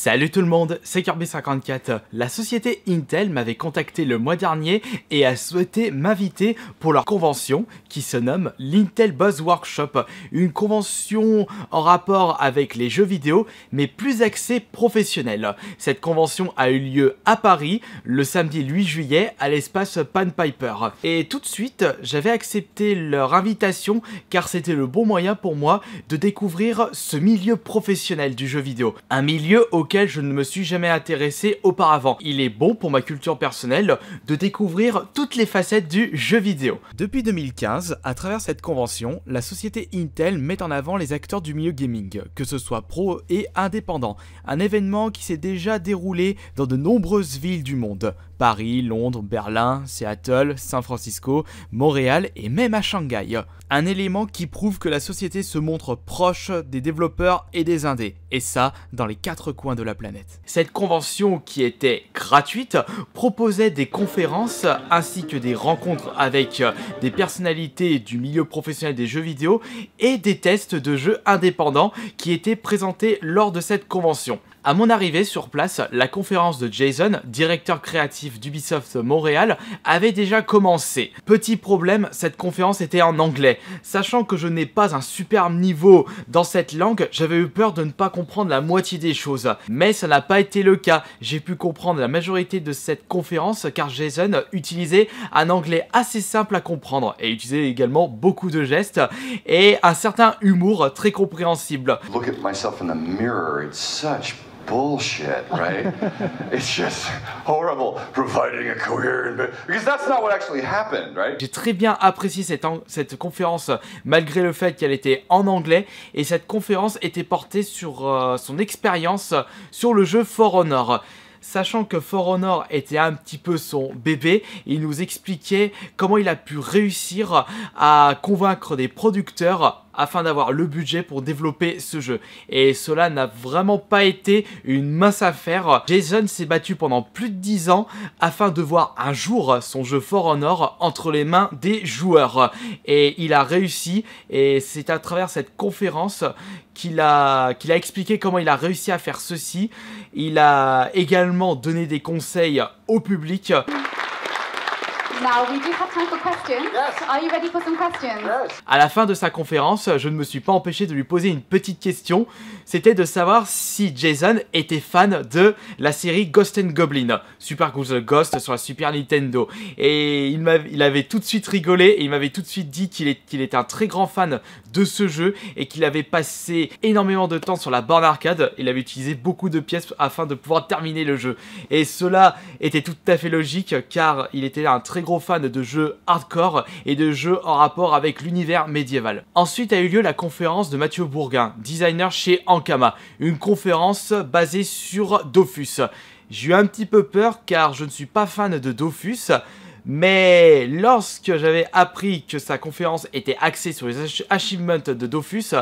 Salut tout le monde, c'est Kirby54. La société Intel m'avait contacté le mois dernier et a souhaité m'inviter pour leur convention qui se nomme l'Intel Buzz Workshop. Une convention en rapport avec les jeux vidéo mais plus axée professionnelle. Cette convention a eu lieu à Paris le samedi 8 juillet à l'espace Pan Piper. Et tout de suite, j'avais accepté leur invitation car c'était le bon moyen pour moi de découvrir ce milieu professionnel du jeu vidéo. Un milieu auquel je ne me suis jamais intéressé auparavant. Il est bon pour ma culture personnelle de découvrir toutes les facettes du jeu vidéo. Depuis 2015, à travers cette convention, la société Intel met en avant les acteurs du milieu gaming, que ce soit pro et indépendant. Un événement qui s'est déjà déroulé dans de nombreuses villes du monde. Paris, Londres, Berlin, Seattle, San Francisco, Montréal et même à Shanghai. Un élément qui prouve que la société se montre proche des développeurs et des indés, et ça dans les 4 coins de la planète. Cette convention qui était gratuite proposait des conférences ainsi que des rencontres avec des personnalités du milieu professionnel des jeux vidéo et des tests de jeux indépendants qui étaient présentés lors de cette convention. À mon arrivée sur place, la conférence de Jason, directeur créatif d'Ubisoft Montréal, avait déjà commencé. Petit problème, cette conférence était en anglais. Sachant que je n'ai pas un super niveau dans cette langue, j'avais eu peur de ne pas comprendre la moitié des choses. Mais ça n'a pas été le cas. J'ai pu comprendre la majorité de cette conférence car Jason utilisait un anglais assez simple à comprendre et utilisait également beaucoup de gestes et un certain humour très compréhensible. Look at myself in the mirror, it's such bullshit, right? It's just horrible providing a coherent because that's not what actually happened, right? J'ai très bien apprécié cette conférence malgré le fait qu'elle était en anglais et cette conférence était portée sur son expérience sur le jeu For Honor. Sachant que For Honor était un petit peu son bébé, il nous expliquait comment il a pu réussir à convaincre des producteurs afin d'avoir le budget pour développer ce jeu. Et cela n'a vraiment pas été une mince affaire. Jason s'est battu pendant plus de 10 ans afin de voir un jour son jeu For Honor entre les mains des joueurs. Et il a réussi et c'est à travers cette conférence qu'il a expliqué comment il a réussi à faire ceci. Il a également donné des conseils au public. Now we do have time for questions. Yes. Are you ready for some questions? Yes. À la fin de sa conférence, je ne me suis pas empêché de lui poser une petite question. C'était de savoir si Jason était fan de la série Ghost and Goblin, Super Ghost sur la Super Nintendo. Et il avait tout de suite rigolé et il m'avait tout de suite dit qu'il était un très grand fan de ce jeu et qu'il avait passé énormément de temps sur la borne arcade. Il avait utilisé beaucoup de pièces afin de pouvoir terminer le jeu. Et cela était tout à fait logique car il était un très gros fan de jeux hardcore et de jeux en rapport avec l'univers médiéval. Ensuite a eu lieu la conférence de Mathieu Bourguin, designer chez Ankama, une conférence basée sur Dofus. J'ai eu un petit peu peur car je ne suis pas fan de Dofus, mais lorsque j'avais appris que sa conférence était axée sur les achievements de Dofus,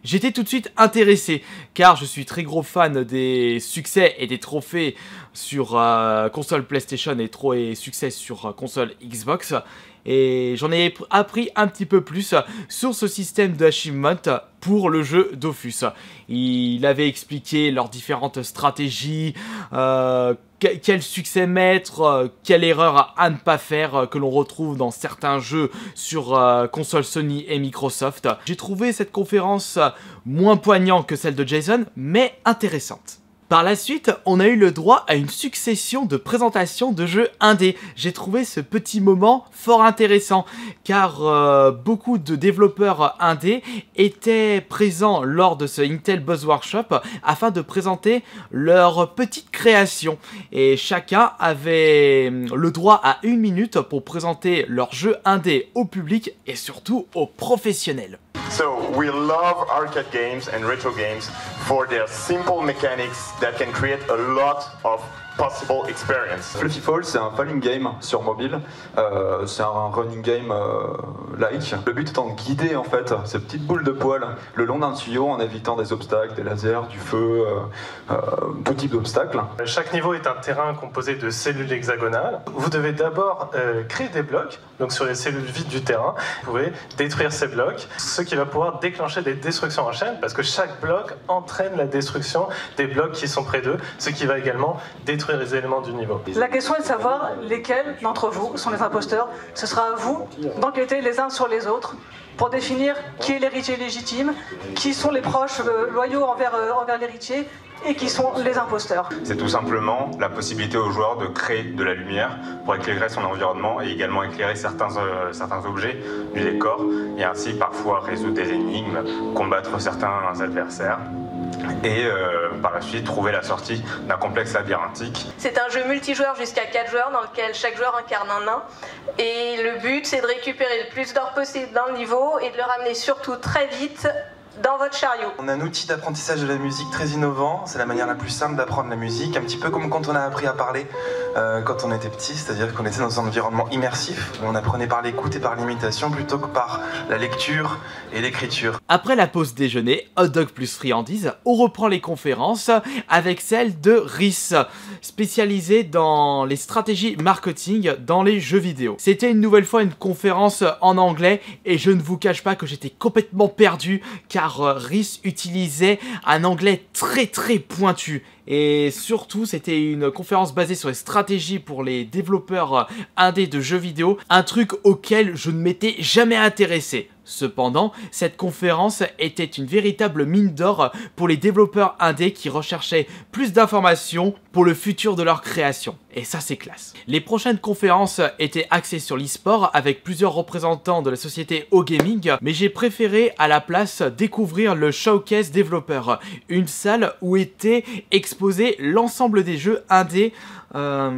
j'étais tout de suite intéressé, car je suis très gros fan des succès et des trophées sur console PlayStation et succès sur console Xbox. Et j'en ai appris un petit peu plus sur ce système d'achievement pour le jeu Dofus. Il avait expliqué leurs différentes stratégies, quel succès mettre, quelle erreur à ne pas faire que l'on retrouve dans certains jeux sur console Sony et Microsoft. J'ai trouvé cette conférence moins poignante que celle de Jason, mais intéressante. Par la suite, on a eu le droit à une succession de présentations de jeux indés. J'ai trouvé ce petit moment fort intéressant car beaucoup de développeurs indés étaient présents lors de ce Intel Buzz Workshop afin de présenter leurs petites créations. Et chacun avait le droit à 1 minute pour présenter leur jeu indé au public et surtout aux professionnels. So we love arcade games and retro games for their simple mechanics that can create a lot of possible experience. Fluffy Fall, c'est un falling game sur mobile, c'est un running game like. Le but étant de guider en fait ces petites boules de poils le long d'un tuyau en évitant des obstacles, des lasers, du feu, tout type d'obstacles. Chaque niveau est un terrain composé de cellules hexagonales. Vous devez d'abord créer des blocs, donc sur les cellules vides du terrain. Vous pouvez détruire ces blocs, ce qui va va pouvoir déclencher des destructions en chaîne parce que chaque bloc entraîne la destruction des blocs qui sont près d'eux, ce qui va également détruire les éléments du niveau. La question est de savoir lesquels d'entre vous sont les imposteurs. Ce sera à vous d'enquêter les uns sur les autres pour définir qui est l'héritier légitime, qui sont les proches loyaux envers l'héritier et qui sont les imposteurs. C'est tout simplement la possibilité aux joueurs de créer de la lumière pour éclairer son environnement et également éclairer certains objets du décor et ainsi parfois résoudre des énigmes, combattre certains adversaires et par la suite trouver la sortie d'un complexe labyrinthique. C'est un jeu multijoueur jusqu'à 4 joueurs dans lequel chaque joueur incarne un nain et le but c'est de récupérer le plus d'or possible dans le niveau et de le ramener surtout très vite dans votre chariot. On a un outil d'apprentissage de la musique très innovant, c'est la manière la plus simple d'apprendre la musique, un petit peu comme quand on a appris à parler quand on était petit, c'est-à-dire qu'on était dans un environnement immersif, où on apprenait par l'écoute et par l'imitation plutôt que par la lecture et l'écriture. Après la pause déjeuner, hot dog plus friandises, on reprend les conférences avec celle de Rhys, spécialisée dans les stratégies marketing dans les jeux vidéo. C'était une nouvelle fois une conférence en anglais et je ne vous cache pas que j'étais complètement perdu car Rhys utilisait un anglais très pointu. Et surtout, c'était une conférence basée sur les stratégies pour les développeurs indés de jeux vidéo, un truc auquel je ne m'étais jamais intéressé. Cependant, cette conférence était une véritable mine d'or pour les développeurs indés qui recherchaient plus d'informations pour le futur de leur création. Et ça, c'est classe. Les prochaines conférences étaient axées sur l'e-sport avec plusieurs représentants de la société O-Gaming, mais j'ai préféré à la place découvrir le Showcase Developer, une salle où étaient exposés l'ensemble des jeux indés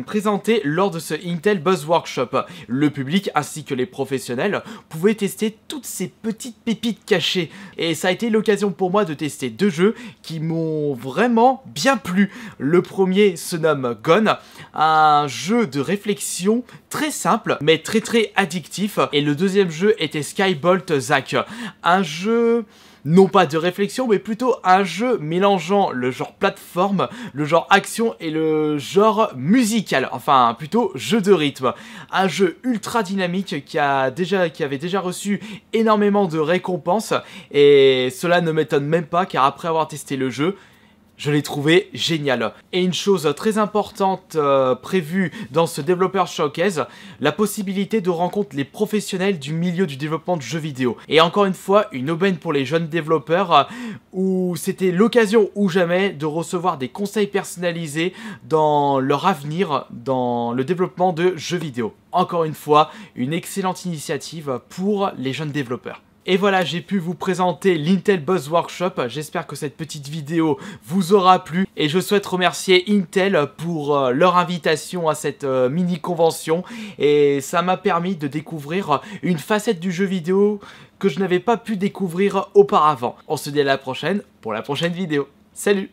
présentés lors de ce Intel Buzz Workshop. Le public ainsi que les professionnels pouvaient tester toutes ces petites pépites cachées. Et ça a été l'occasion pour moi de tester 2 jeux qui m'ont vraiment bien plu. Le premier se nomme Gone, un jeu de réflexion très simple mais très addictif. Et le deuxième jeu était Skybolt Zack, un jeu non pas de réflexion, mais plutôt un jeu mélangeant le genre plateforme, le genre action et le genre musical, enfin plutôt jeu de rythme. Un jeu ultra dynamique qui avait déjà reçu énormément de récompenses et cela ne m'étonne même pas car après avoir testé le jeu, je l'ai trouvé génial. Et une chose très importante prévue dans ce Developer Showcase, la possibilité de rencontrer les professionnels du milieu du développement de jeux vidéo. Et encore une fois, une aubaine pour les jeunes développeurs où c'était l'occasion ou jamais de recevoir des conseils personnalisés dans leur avenir dans le développement de jeux vidéo. Encore une fois, une excellente initiative pour les jeunes développeurs. Et voilà, j'ai pu vous présenter l'Intel Buzz Workshop. J'espère que cette petite vidéo vous aura plu. Et je souhaite remercier Intel pour leur invitation à cette mini-convention. Et ça m'a permis de découvrir une facette du jeu vidéo que je n'avais pas pu découvrir auparavant. On se dit à la prochaine pour la prochaine vidéo. Salut!